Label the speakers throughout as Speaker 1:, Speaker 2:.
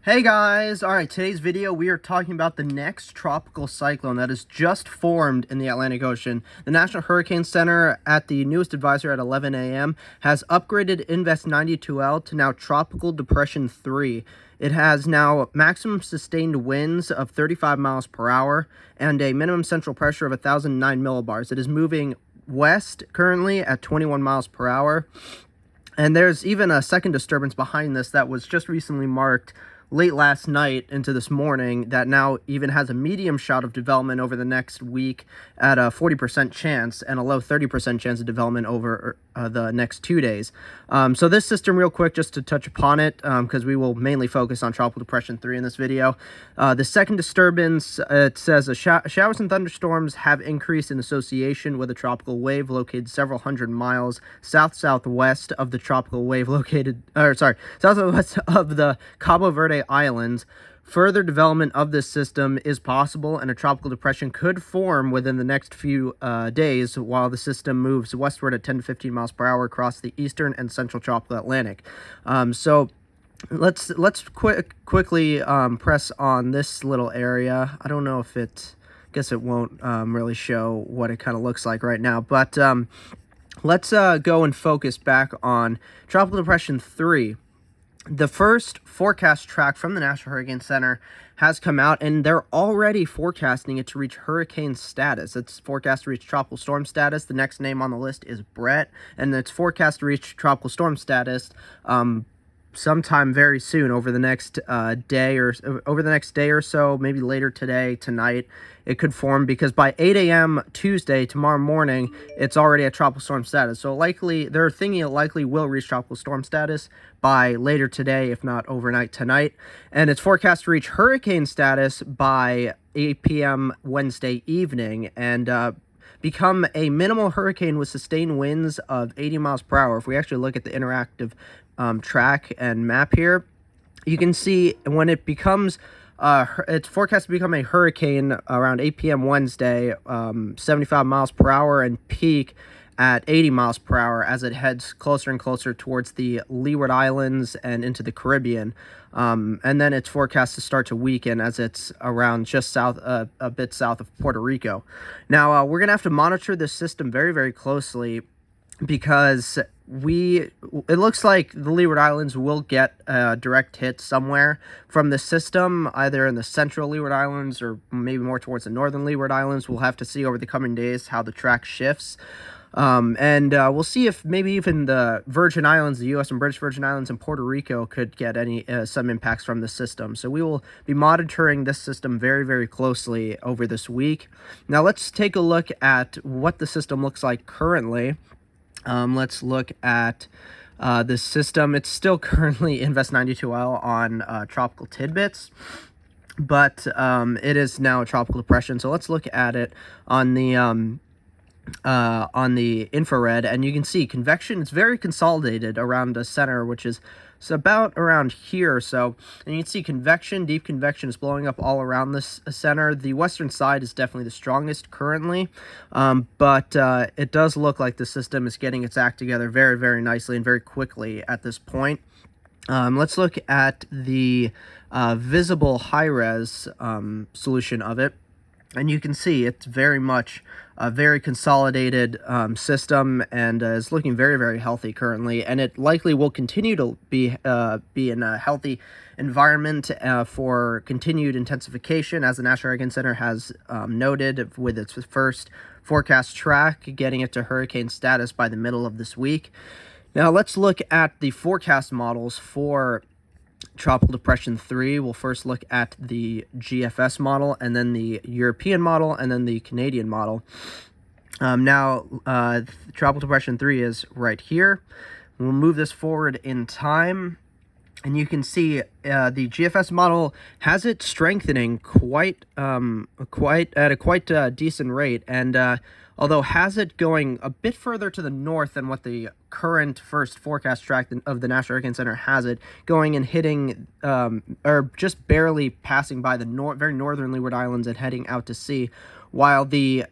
Speaker 1: Hey guys! Alright, today's video we are talking about the next tropical cyclone that has just formed in the Atlantic Ocean. The National Hurricane Center at the newest advisor at 11 a.m. has upgraded Invest 92L to now Tropical Depression 3. It has now maximum sustained winds of 35 miles per hour and a minimum central pressure of 1,009 millibars. It is moving west currently at 21 miles per hour. And there's even a second disturbance behind this that was just recently marked late last night into this morning that now even has a medium shot of development over the next week at a 40% chance and a low 30% chance of development over the next 2 days. So this system, real quick, just to touch upon it, because we will mainly focus on Tropical Depression 3 in this video. The second disturbance, it says showers and thunderstorms have increased in association with a tropical wave located several hundred miles southwest of the tropical wave southwest of the Cabo Verde Islands. Further development of this system is possible, and a tropical depression could form within the next few days while the system moves westward at 10 to 15 miles per hour across the eastern and central tropical Atlantic. So let's quickly press on this little area. I don't know if I guess it won't really show what it kind of looks like right now, but let's go and focus back on Tropical Depression 3. The first forecast track from the National Hurricane Center has come out, and they're already forecasting it to reach hurricane status. It's forecast to reach tropical storm status. The next name on the list is Brett, and it's forecast to reach tropical storm status sometime very soon, over the next day or so, maybe later today, tonight. It could form because by 8 a.m. Tuesday, tomorrow morning, it's already at tropical storm status. So they're thinking it likely will reach tropical storm status by later today, if not overnight tonight. And it's forecast to reach hurricane status by 8 p.m. Wednesday evening and become a minimal hurricane with sustained winds of 80 miles per hour. If we actually look at the interactive track and map here, you can see when it becomes it's forecast to become a hurricane around 8 p.m. Wednesday, 75 miles per hour, and peak at 80 miles per hour as it heads closer and closer towards the Leeward Islands and into the Caribbean. And then it's forecast to start to weaken as it's around just south, a bit south of Puerto Rico. Now, we're going to have to monitor this system very, very closely because it looks like the Leeward Islands will get a direct hit somewhere from the system, either in the central Leeward Islands or maybe more towards the northern Leeward Islands. We'll have to see over the coming days how the track shifts. And we'll see if maybe even the Virgin Islands, the U.S. and British Virgin Islands and Puerto Rico could get some impacts from the system. So we will be monitoring this system very, very closely over this week. Now let's take a look at what the system looks like currently. Let's look at this system. It's still currently Invest 92L on tropical tidbits, but it is now a tropical depression. So let's look at it on the infrared, and you can see convection is very consolidated around the center, which is about around here or so. And you can see convection, deep convection, is blowing up all around this center. The western side is definitely the strongest currently, but it does look like the system is getting its act together very, very nicely and very quickly at this point. Let's look at the visible high-res solution of it. And you can see it's very much a very consolidated system and is looking very, very healthy currently. And it likely will continue to be in a healthy environment for continued intensification, as the National Hurricane Center has noted with its first forecast track, getting it to hurricane status by the middle of this week. Now let's look at the forecast models for Tropical Depression 3. We'll first look at the GFS model, and then the European model, and then the Canadian model. Tropical Depression 3 is right here. We'll move this forward in time, and you can see the GFS model has it strengthening quite at a quite decent rate, and although has it going a bit further to the north than what the current first forecast track of the National Hurricane Center has it, going and hitting, or just barely passing by the very northern Leeward Islands and heading out to sea, while the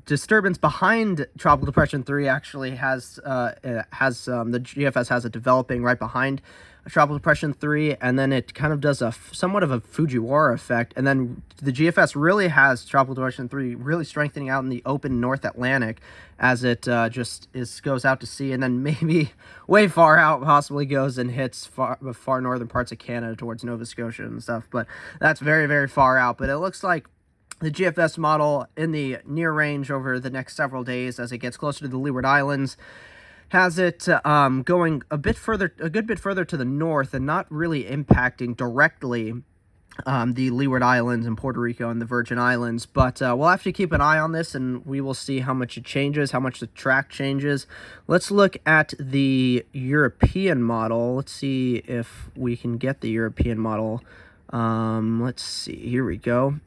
Speaker 1: disturbance behind Tropical Depression 3 actually has the GFS has it developing right behind Tropical Depression 3, and then it kind of does a somewhat of a Fujiwara effect, and then the GFS really has Tropical Depression 3 really strengthening out in the open North Atlantic as it goes out to sea, and then maybe way far out possibly goes and hits far northern parts of Canada towards Nova Scotia and stuff, but that's very, very far out. But it looks like the GFS model in the near range over the next several days as it gets closer to the Leeward Islands has it going a good bit further to the north and not really impacting directly the Leeward Islands and Puerto Rico and the Virgin Islands. But we'll have to keep an eye on this, and we will see how much it changes, how much the track changes. Let's look at the European model. Let's see if we can get the European model. Let's see. Here we go.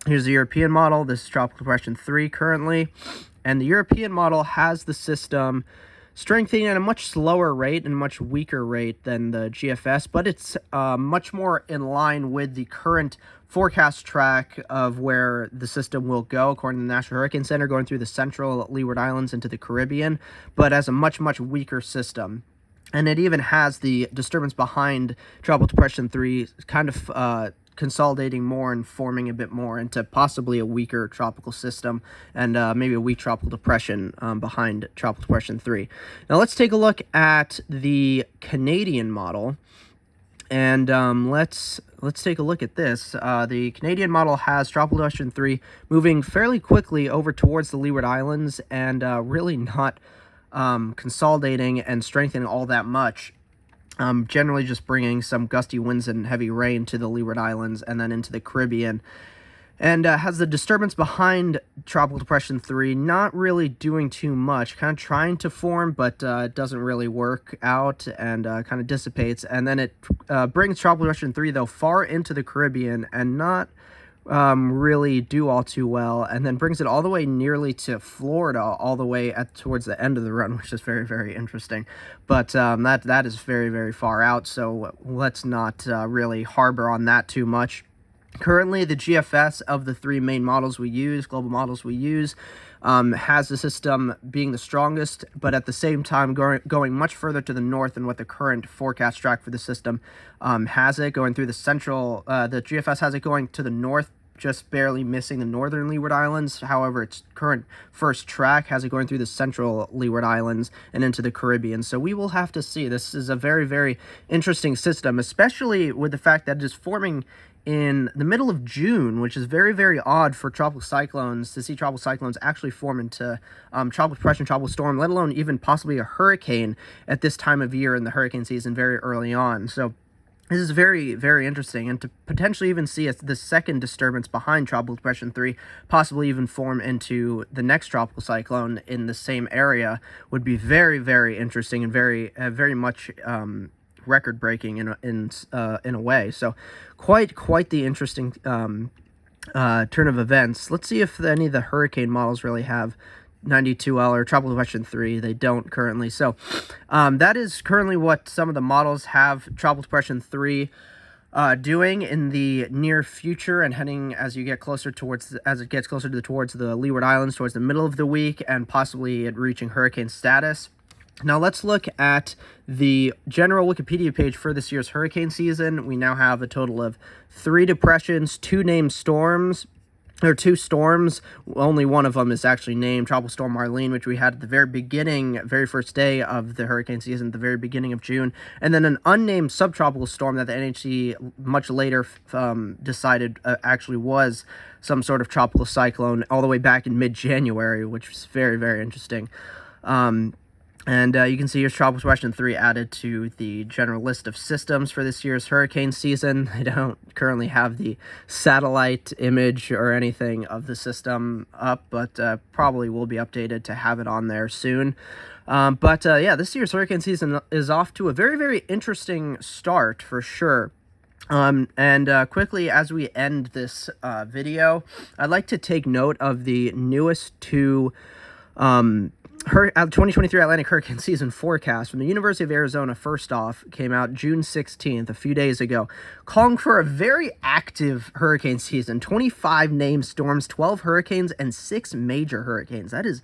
Speaker 1: Here's the European model. This is Tropical Depression 3 currently. And the European model has the system strengthening at a much slower rate and much weaker rate than the GFS, but it's much more in line with the current forecast track of where the system will go, according to the National Hurricane Center, going through the central Leeward Islands into the Caribbean, but as a much, much weaker system. And it even has the disturbance behind Tropical Depression 3 kind of consolidating more and forming a bit more into possibly a weaker tropical system and maybe a weak tropical depression behind Tropical Depression 3. Now let's take a look at the Canadian model, and let's take a look at this. The Canadian model has Tropical Depression 3 moving fairly quickly over towards the Leeward Islands and really not consolidating and strengthening all that much. Generally just bringing some gusty winds and heavy rain to the Leeward Islands and then into the Caribbean. And has the disturbance behind Tropical Depression 3 not really doing too much, kind of trying to form, but it doesn't really work out and kind of dissipates. And then it brings Tropical Depression 3, though, far into the Caribbean and not really do all too well, and then brings it all the way nearly to Florida, all the way towards the end of the run, which is very, very interesting. But that is very, very far out, so let's not really harbor on that too much. Currently, the GFS of the three main models we use, global models we use, has the system being the strongest, but at the same time going much further to the north than what the current forecast track for the system has it, going through the central, the GFS has it going to the north, just barely missing the Northern Leeward Islands. However, its current first track has it going through the central Leeward Islands and into the Caribbean. So we will have to see. This is a very, very interesting system, especially with the fact that it is forming in the middle of June, which is very, very odd for tropical cyclones, to see tropical cyclones actually form into tropical depression, tropical storm, let alone even possibly a hurricane at this time of year in the hurricane season very early on. So this is very, very interesting, and to potentially even see the second disturbance behind Tropical Depression 3 possibly even form into the next tropical cyclone in the same area would be very, very interesting and very, very much record-breaking in a way. So quite the interesting turn of events. Let's see if any of the hurricane models really have 92L or Tropical Depression 3. They don't currently. So that is currently what some of the models have Tropical Depression 3 doing in the near future, and heading as it gets closer towards the Leeward Islands towards the middle of the week, and possibly it reaching hurricane status. Now let's look at the general Wikipedia page for this year's hurricane season. We now have a total of 3 depressions, 2 named storms. There are 2 storms. Only one of them is actually named, Tropical Storm Marlene, which we had at the very first day of the hurricane season, at the very beginning of June. And then an unnamed subtropical storm that the NHC much later decided actually was some sort of tropical cyclone all the way back in mid-January, which was very, very interesting. And you can see here's Tropical Depression 3 added to the general list of systems for this year's hurricane season. I don't currently have the satellite image or anything of the system up, but probably will be updated to have it on there soon. Yeah, this year's hurricane season is off to a very, very interesting start for sure. Quickly, as we end this video, I'd like to take note of the newest 2 2023 Atlantic hurricane season forecast from the University of Arizona. First off, came out June 16th, a few days ago, calling for a very active hurricane season. 25 named storms, 12 hurricanes, and 6 major hurricanes. That is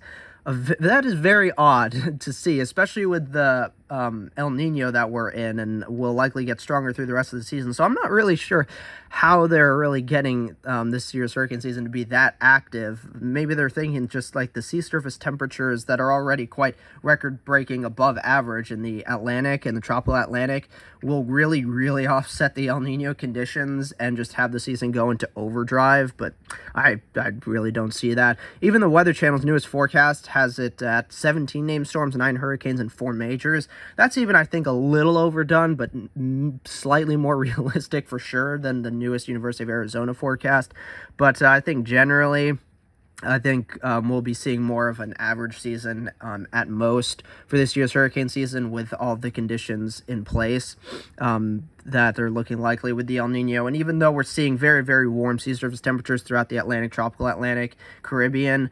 Speaker 1: very odd to see, especially with the El Nino that we're in, and will likely get stronger through the rest of the season. So I'm not really sure how they're really getting this year's hurricane season to be that active. Maybe they're thinking just like the sea surface temperatures that are already quite record-breaking above average in the Atlantic and the tropical Atlantic will really offset the El Nino conditions and just have the season go into overdrive. But I really don't see that. Even the Weather Channel's newest forecast has it at 17 named storms, 9 hurricanes, and 4 majors. That's even, I think, a little overdone, but slightly more realistic for sure than the newest University of Arizona forecast. But I think generally, we'll be seeing more of an average season at most for this year's hurricane season, with all of the conditions in place that are looking likely with the El Nino. And even though we're seeing very warm sea surface temperatures throughout the Atlantic, tropical Atlantic, Caribbean,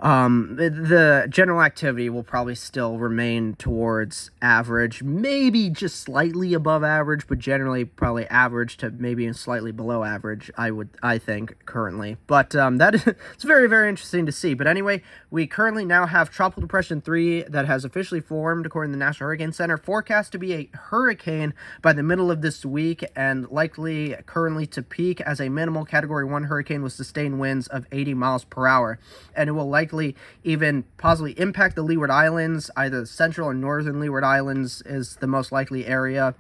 Speaker 1: the general activity will probably still remain towards average, maybe just slightly above average, but generally probably average to maybe slightly below average, I think, currently. But it's very interesting to see. But anyway, we currently now have Tropical Depression 3 that has officially formed, according to the National Hurricane Center, forecast to be a hurricane by the middle of this week, and likely currently to peak as a minimal Category 1 hurricane with sustained winds of 80 miles per hour. And it will likely even possibly impact the Leeward Islands. Either central or northern Leeward Islands is the most likely area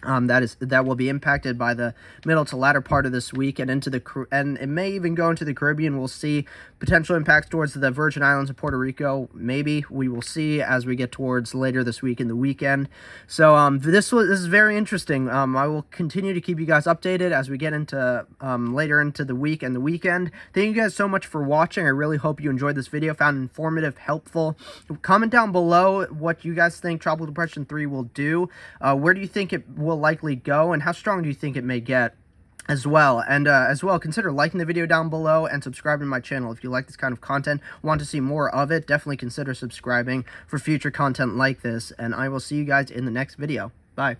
Speaker 1: that will be impacted by the middle to latter part of this week, and and it may even go into the Caribbean. We'll see potential impacts towards the Virgin Islands and Puerto Rico. Maybe we will see as we get towards later this week in the weekend. So this is very interesting. I will continue to keep you guys updated as we get into later into the week and the weekend. Thank you guys so much for watching. I really hope you enjoyed this video, found it informative, helpful. Comment down below what you guys think Tropical Depression 3 will do. Where do you think it will likely go, and how strong do you think it may get as well? And as well, consider liking the video down below and subscribing to my channel if you like this kind of content, want to see more of it. Definitely consider subscribing for future content like this, and I will see you guys in the next video. Bye.